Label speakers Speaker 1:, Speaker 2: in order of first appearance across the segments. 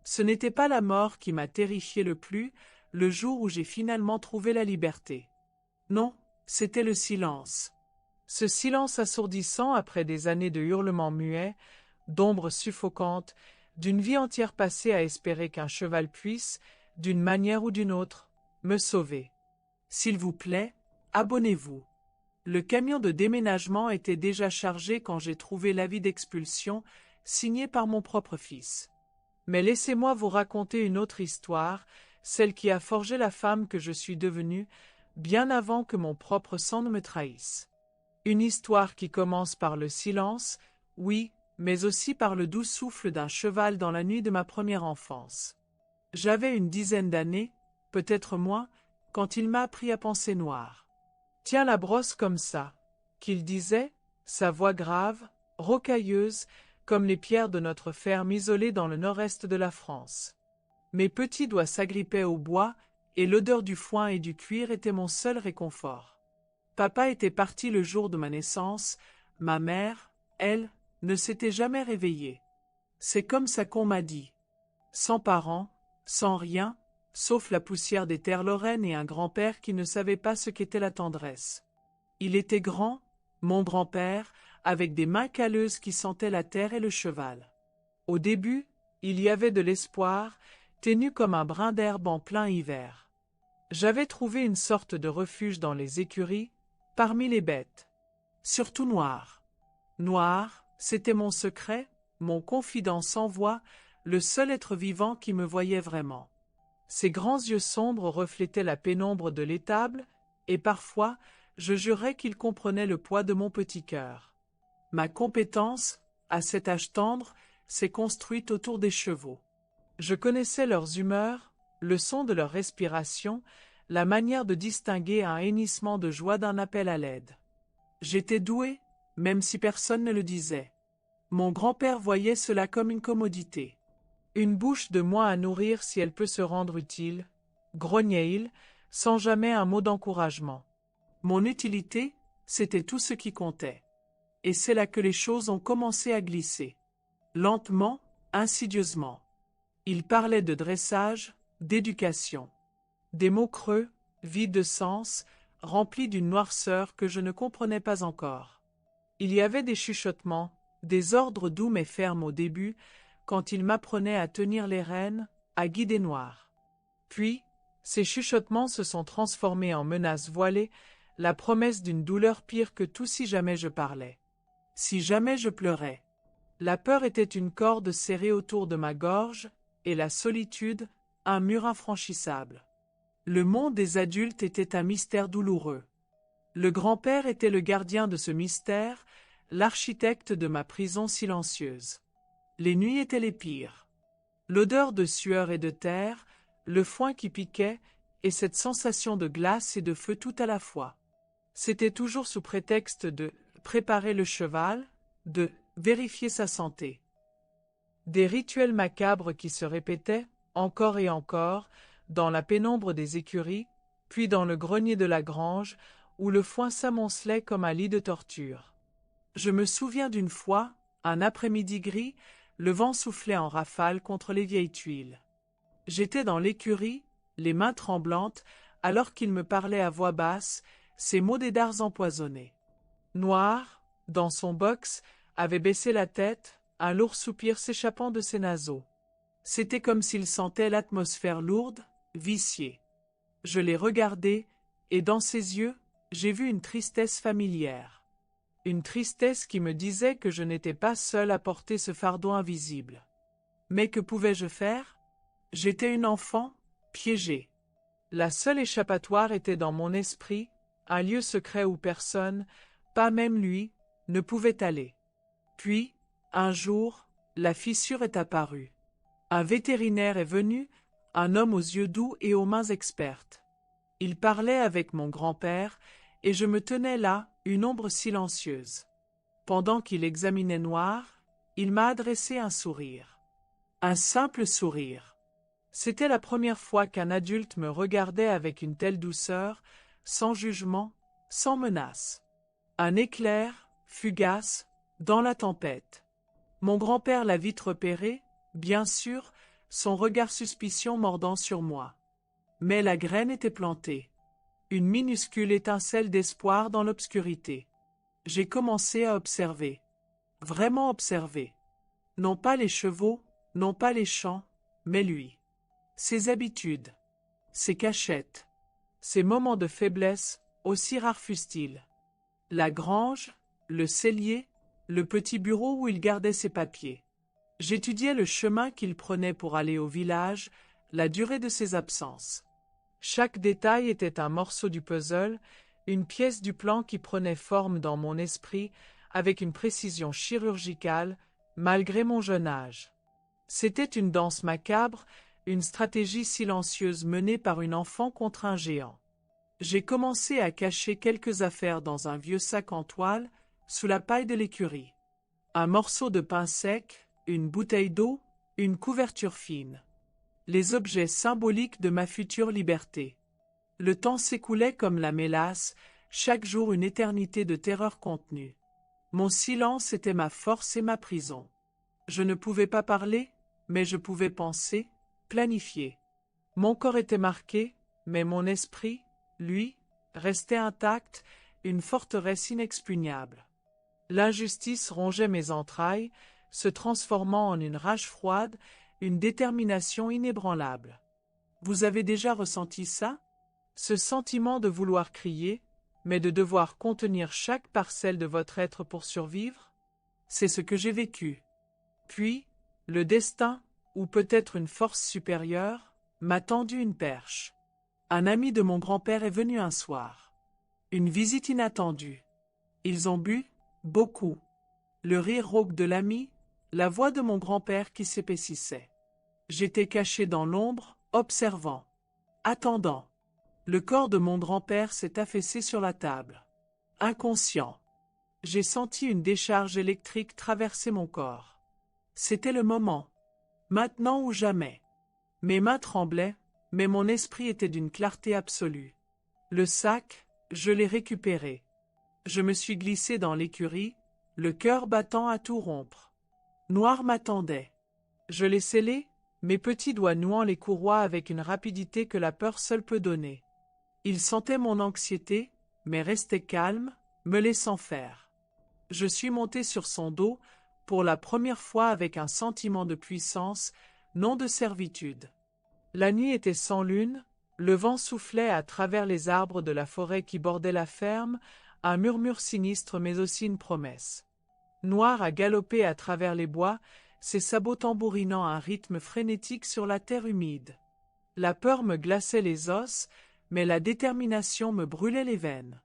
Speaker 1: Ce n'était pas la mort qui m'a terrifié le plus, le jour où j'ai finalement trouvé la liberté. Non, c'était le silence. Ce silence assourdissant après des années de hurlements muets, d'ombres suffocantes, d'une vie entière passée à espérer qu'un cheval puisse, d'une manière ou d'une autre, me sauver. S'il vous plaît, abonnez-vous. Le camion de déménagement était déjà chargé quand j'ai trouvé l'avis d'expulsion signé par mon propre fils. Mais laissez-moi vous raconter une autre histoire, celle qui a forgé la femme que je suis devenue, bien avant que mon propre sang ne me trahisse. Une histoire qui commence par le silence, oui, mais aussi par le doux souffle d'un cheval dans la nuit de ma première enfance. J'avais une dizaine d'années, peut-être moins, quand il m'a appris à penser noir. Tiens la brosse comme ça, qu'il disait, sa voix grave, rocailleuse, comme les pierres de notre ferme isolée dans le nord-est de la France. Mes petits doigts s'agrippaient au bois, et l'odeur du foin et du cuir était mon seul réconfort. Papa était parti le jour de ma naissance, ma mère, elle, ne s'était jamais réveillée. C'est comme ça qu'on m'a dit. Sans parents, sans rien, sauf la poussière des terres lorraines et un grand-père qui ne savait pas ce qu'était la tendresse. Il était grand, mon grand-père, avec des mains calleuses qui sentaient la terre et le cheval. Au début, il y avait de l'espoir, ténu comme un brin d'herbe en plein hiver. J'avais trouvé une sorte de refuge dans les écuries, parmi les bêtes. Surtout Noir. Noir, c'était mon secret, mon confident sans voix, le seul être vivant qui me voyait vraiment. Ses grands yeux sombres reflétaient la pénombre de l'étable, et parfois, je jurais qu'il comprenait le poids de mon petit cœur. Ma compétence, à cet âge tendre, s'est construite autour des chevaux. Je connaissais leurs humeurs, le son de leur respiration, la manière de distinguer un hennissement de joie d'un appel à l'aide. J'étais doué, même si personne ne le disait. Mon grand-père voyait cela comme une commodité. Une bouche de moins à nourrir si elle peut se rendre utile, grognait-il, sans jamais un mot d'encouragement. Mon utilité, c'était tout ce qui comptait. Et c'est là que les choses ont commencé à glisser. Lentement, insidieusement. Il parlait de dressage, d'éducation. Des mots creux, vides de sens, remplis d'une noirceur que je ne comprenais pas encore. Il y avait des chuchotements, des ordres doux mais fermes au début, quand il m'apprenait à tenir les rênes, à guider Noir. Puis, ces chuchotements se sont transformés en menaces voilées, la promesse d'une douleur pire que tout si jamais je parlais. Si jamais je pleurais. La peur était une corde serrée autour de ma gorge, et la solitude, un mur infranchissable. Le monde des adultes était un mystère douloureux. Le grand-père était le gardien de ce mystère, l'architecte de ma prison silencieuse. Les nuits étaient les pires. L'odeur de sueur et de terre, le foin qui piquait, et cette sensation de glace et de feu tout à la fois. C'était toujours sous prétexte de préparer le cheval, de vérifier sa santé. Des rituels macabres qui se répétaient, encore et encore, dans la pénombre des écuries, puis dans le grenier de la grange, où le foin s'amoncelait comme un lit de torture. Je me souviens d'une fois, un après-midi gris, le vent soufflait en rafale contre les vieilles tuiles. J'étais dans l'écurie, les mains tremblantes, alors qu'il me parlait à voix basse, ces mots des dards empoisonnés. Noir, dans son box, avait baissé la tête, un lourd soupir s'échappant de ses naseaux. C'était comme s'il sentait l'atmosphère lourde, viciée. Je l'ai regardé, et dans ses yeux, j'ai vu une tristesse familière. Une tristesse qui me disait que je n'étais pas seul à porter ce fardeau invisible. Mais que pouvais-je faire? J'étais une enfant, piégée. La seule échappatoire était dans mon esprit, un lieu secret où personne, pas même lui, ne pouvait aller. Puis, un jour, la fissure est apparue. Un vétérinaire est venu, un homme aux yeux doux et aux mains expertes. Il parlait avec mon grand-père, et je me tenais là, une ombre silencieuse. Pendant qu'il examinait Noir, il m'a adressé un sourire. Un simple sourire. C'était la première fois qu'un adulte me regardait avec une telle douceur, sans jugement, sans menace. Un éclair, fugace, dans la tempête. Mon grand-père l'a vite repéré, bien sûr, son regard suspicieux mordant sur moi. Mais la graine était plantée. Une minuscule étincelle d'espoir dans l'obscurité. J'ai commencé à observer. Vraiment observer. Non pas les chevaux, non pas les champs, mais lui. Ses habitudes. Ses cachettes. Ses moments de faiblesse, aussi rares fussent-ils. La grange, le cellier, le petit bureau où il gardait ses papiers. J'étudiais le chemin qu'il prenait pour aller au village, la durée de ses absences. Chaque détail était un morceau du puzzle, une pièce du plan qui prenait forme dans mon esprit avec une précision chirurgicale, malgré mon jeune âge. C'était une danse macabre, une stratégie silencieuse menée par une enfant contre un géant. J'ai commencé à cacher quelques affaires dans un vieux sac en toile, sous la paille de l'écurie. Un morceau de pain sec, une bouteille d'eau, une couverture fine. Les objets symboliques de ma future liberté. Le temps s'écoulait comme la mélasse, chaque jour une éternité de terreur contenue. Mon silence était ma force et ma prison. Je ne pouvais pas parler, mais je pouvais penser, planifier. Mon corps était marqué, mais mon esprit, lui, restait intact, une forteresse inexpugnable. L'injustice rongeait mes entrailles, se transformant en une rage froide, une détermination inébranlable. Vous avez déjà ressenti ça? Ce sentiment de vouloir crier, mais de devoir contenir chaque parcelle de votre être pour survivre? C'est ce que j'ai vécu. Puis, le destin, ou peut-être une force supérieure, m'a tendu une perche. Un ami de mon grand-père est venu un soir. Une visite inattendue. Ils ont bu, beaucoup. Le rire rauque de l'ami, la voix de mon grand-père qui s'épaississait. J'étais caché dans l'ombre, observant, attendant. Le corps de mon grand-père s'est affaissé sur la table. Inconscient. J'ai senti une décharge électrique traverser mon corps. C'était le moment. Maintenant ou jamais. Mes mains tremblaient, mais mon esprit était d'une clarté absolue. Le sac, je l'ai récupéré. Je me suis glissé dans l'écurie, le cœur battant à tout rompre. Noir m'attendait. Je l'ai scellé, mes petits doigts nouant les courroies avec une rapidité que la peur seule peut donner. Il sentait mon anxiété, mais restait calme, me laissant faire. Je suis monté sur son dos, pour la première fois avec un sentiment de puissance, non de servitude. La nuit était sans lune, le vent soufflait à travers les arbres de la forêt qui bordait la ferme, un murmure sinistre mais aussi une promesse. Noir a galopé à travers les bois, ses sabots tambourinant un rythme frénétique sur la terre humide. La peur me glaçait les os, mais la détermination me brûlait les veines.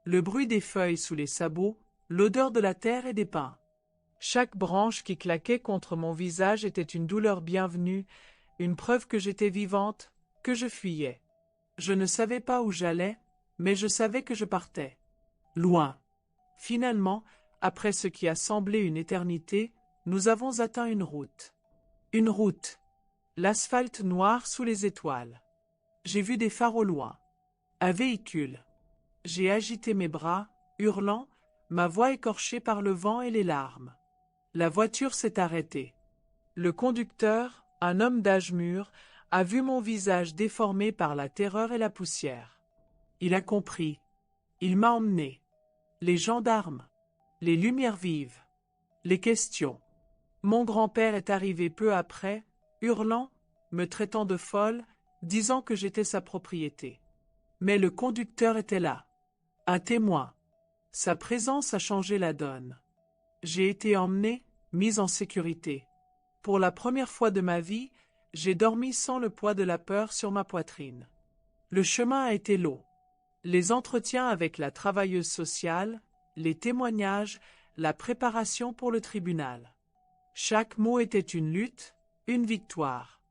Speaker 1: Le bruit des feuilles sous les sabots, l'odeur de la terre et des pins. Chaque branche qui claquait contre mon visage était une douleur bienvenue, une preuve que j'étais vivante, que je fuyais. Je ne savais pas où j'allais, mais je savais que je partais. Loin. Finalement, après ce qui a semblé une éternité, nous avons atteint une route. Une route. L'asphalte noir sous les étoiles. J'ai vu des phares au loin. Un véhicule. J'ai agité mes bras, hurlant, ma voix écorchée par le vent et les larmes. La voiture s'est arrêtée. Le conducteur, un homme d'âge mûr, a vu mon visage déformé par la terreur et la poussière. Il a compris. Il m'a emmené. Les gendarmes. Les lumières vives. Les questions. Mon grand-père est arrivé peu après, hurlant, me traitant de folle, disant que j'étais sa propriété. Mais le conducteur était là. Un témoin. Sa présence a changé la donne. J'ai été emmené, mis en sécurité. Pour la première fois de ma vie, j'ai dormi sans le poids de la peur sur ma poitrine. Le chemin a été long. Les entretiens avec la travailleuse sociale, les témoignages, la préparation pour le tribunal. Chaque mot était une lutte, une victoire.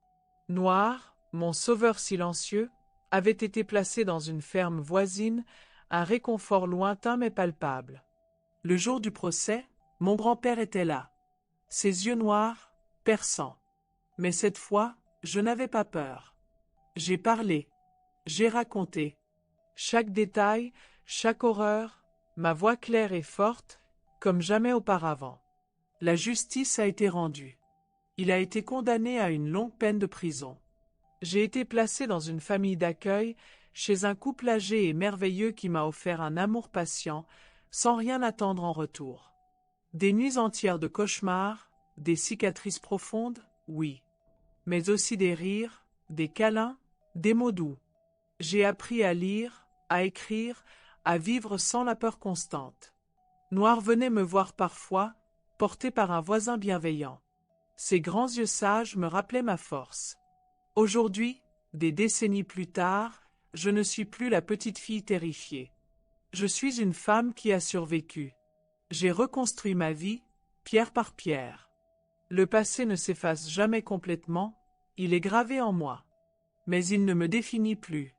Speaker 1: Noir, mon sauveur silencieux, avait été placé dans une ferme voisine, un réconfort lointain mais palpable. Le jour du procès, mon grand-père était là. Ses yeux noirs, perçants. Mais cette fois, je n'avais pas peur. J'ai parlé. J'ai raconté. Chaque détail, chaque horreur, ma voix claire et forte, comme jamais auparavant. La justice a été rendue. Il a été condamné à une longue peine de prison. J'ai été placé dans une famille d'accueil, chez un couple âgé et merveilleux qui m'a offert un amour patient, sans rien attendre en retour. Des nuits entières de cauchemars, des cicatrices profondes, oui. Mais aussi des rires, des câlins, des mots doux. J'ai appris à lire, à écrire, à vivre sans la peur constante. Noir venait me voir parfois, porté par un voisin bienveillant. Ses grands yeux sages me rappelaient ma force. Aujourd'hui, des décennies plus tard, je ne suis plus la petite fille terrifiée. Je suis une femme qui a survécu. J'ai reconstruit ma vie, pierre par pierre. Le passé ne s'efface jamais complètement, il est gravé en moi. Mais il ne me définit plus.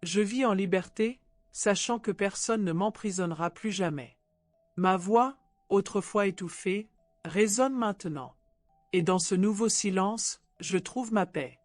Speaker 1: Je vis en liberté, sachant que personne ne m'emprisonnera plus jamais. Ma voix, autrefois étouffée, résonne maintenant. Et dans ce nouveau silence, je trouve ma paix.